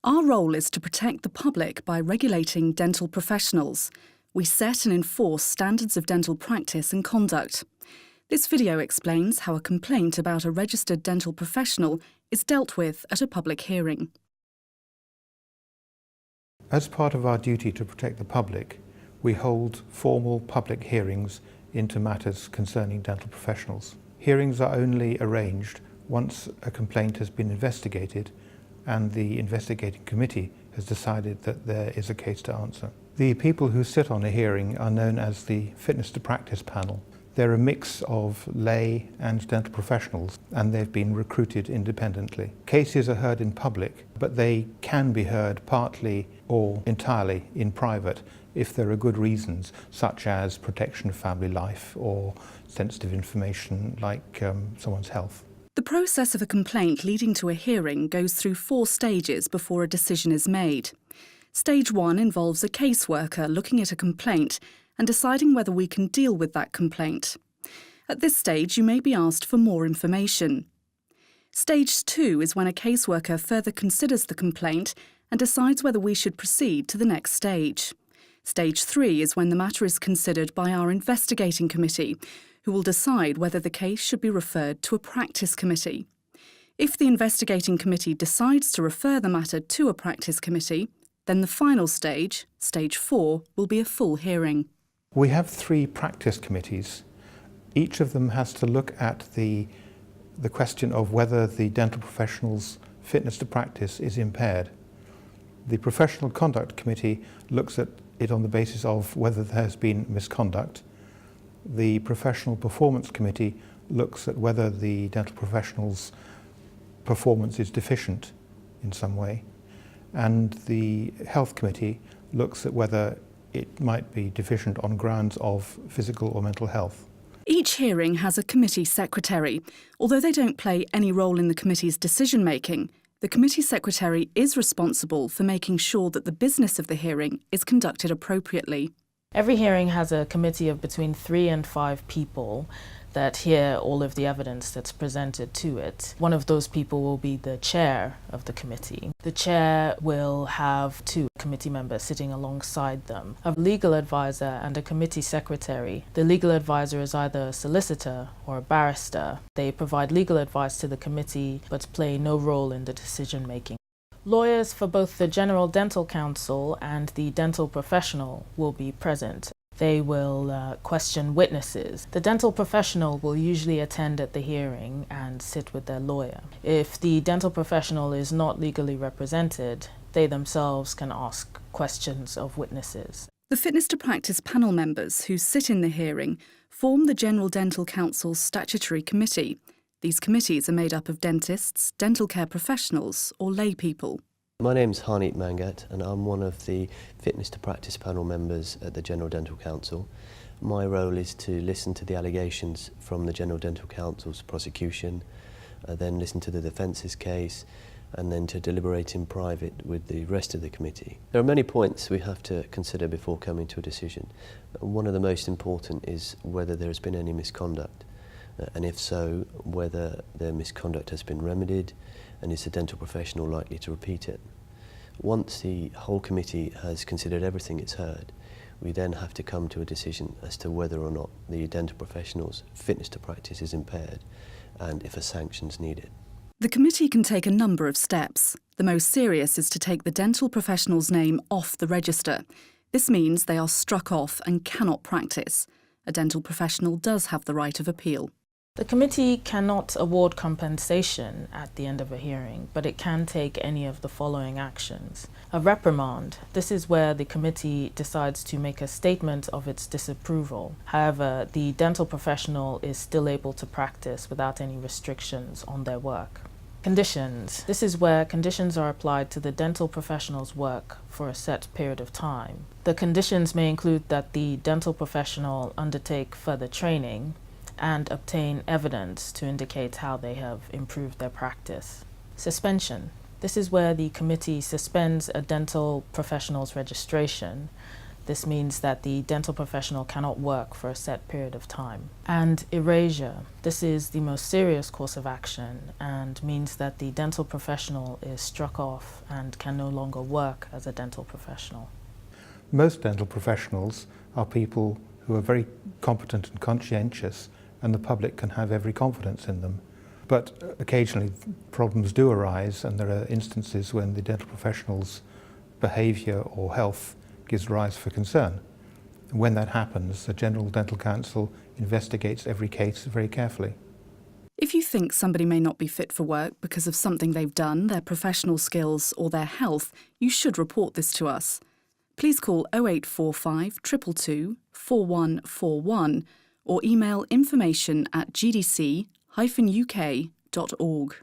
Our role is to protect the public by regulating dental professionals. We set and enforce standards of dental practice and conduct. This video explains how a complaint about a registered dental professional is dealt with at a public hearing. As part of our duty to protect the public, we hold formal public hearings into matters concerning dental professionals. Hearings are only arranged once a complaint has been investigated and the investigating committee has decided that there is a case to answer. The people who sit on a hearing are known as the Fitness to Practice panel. They're a mix of lay and dental professionals, and they've been recruited independently. Cases are heard in public, but they can be heard partly or entirely in private if there are good reasons, such as protection of family life or sensitive information like someone's health. The process of a complaint leading to a hearing goes through 4 stages before a decision is made. Stage 1 involves a caseworker looking at a complaint and deciding whether we can deal with that complaint. At this stage, you may be asked for more information. Stage 2 is when a caseworker further considers the complaint and decides whether we should proceed to the next stage. Stage 3 is when the matter is considered by our investigating committee, who will decide whether the case should be referred to a practice committee. If the investigating committee decides to refer the matter to a practice committee, then the final stage, stage 4, will be a full hearing. We have 3 practice committees. Each of them has to look at the question of whether the dental professional's fitness to practice is impaired. The Professional Conduct Committee looks at it on the basis of whether there has been misconduct. The Professional Performance Committee looks at whether the dental professional's performance is deficient in some way. And the Health Committee looks at whether it might be deficient on grounds of physical or mental health. Each hearing has a committee secretary. Although they don't play any role in the committee's decision-making, the committee secretary is responsible for making sure that the business of the hearing is conducted appropriately. Every hearing has a committee of between 3 and 5 people that hear all of the evidence that's presented to it. One of those people will be the chair of the committee. The chair will have 2 committee members sitting alongside them, a legal advisor and a committee secretary. The legal advisor is either a solicitor or a barrister. They provide legal advice to the committee but play no role in the decision making. Lawyers for both the General Dental Council and the dental professional will be present. They will question witnesses. The dental professional will usually attend at the hearing and sit with their lawyer. If the dental professional is not legally represented, they themselves can ask questions of witnesses. The Fitness to Practice panel members who sit in the hearing form the General Dental Council's statutory committee. These committees are made up of dentists, dental care professionals or lay people. My name's Harneet Mangat and I'm one of the Fitness to Practice panel members at the General Dental Council. My role is to listen to the allegations from the General Dental Council's prosecution, then listen to the defence's case and then to deliberate in private with the rest of the committee. There are many points we have to consider before coming to a decision. One of the most important is whether there has been any misconduct. And if so, whether the misconduct has been remedied and is the dental professional likely to repeat it. Once the whole committee has considered everything it's heard, we then have to come to a decision as to whether or not the dental professional's fitness to practice is impaired and if a sanction is needed. The committee can take a number of steps. The most serious is to take the dental professional's name off the register. This means they are struck off and cannot practice. A dental professional does have the right of appeal. The committee cannot award compensation at the end of a hearing, but it can take any of the following actions. A reprimand. This is where the committee decides to make a statement of its disapproval. However, the dental professional is still able to practice without any restrictions on their work. Conditions. This is where conditions are applied to the dental professional's work for a set period of time. The conditions may include that the dental professional undertake further training and obtain evidence to indicate how they have improved their practice. Suspension. This is where the committee suspends a dental professional's registration This means that the dental professional cannot work for a set period of time. And erasure. This is the most serious course of action and means that the dental professional is struck off and can no longer work as a dental professional. Most dental professionals are people who are very competent and conscientious, and the public can have every confidence in them. But occasionally problems do arise, and there are instances when the dental professional's behaviour or health gives rise for concern. When that happens, the General Dental Council investigates every case very carefully. If you think somebody may not be fit for work because of something they've done, their professional skills or their health, you should report this to us. Please call 0845 222 4141 or email information@gdc-uk.org.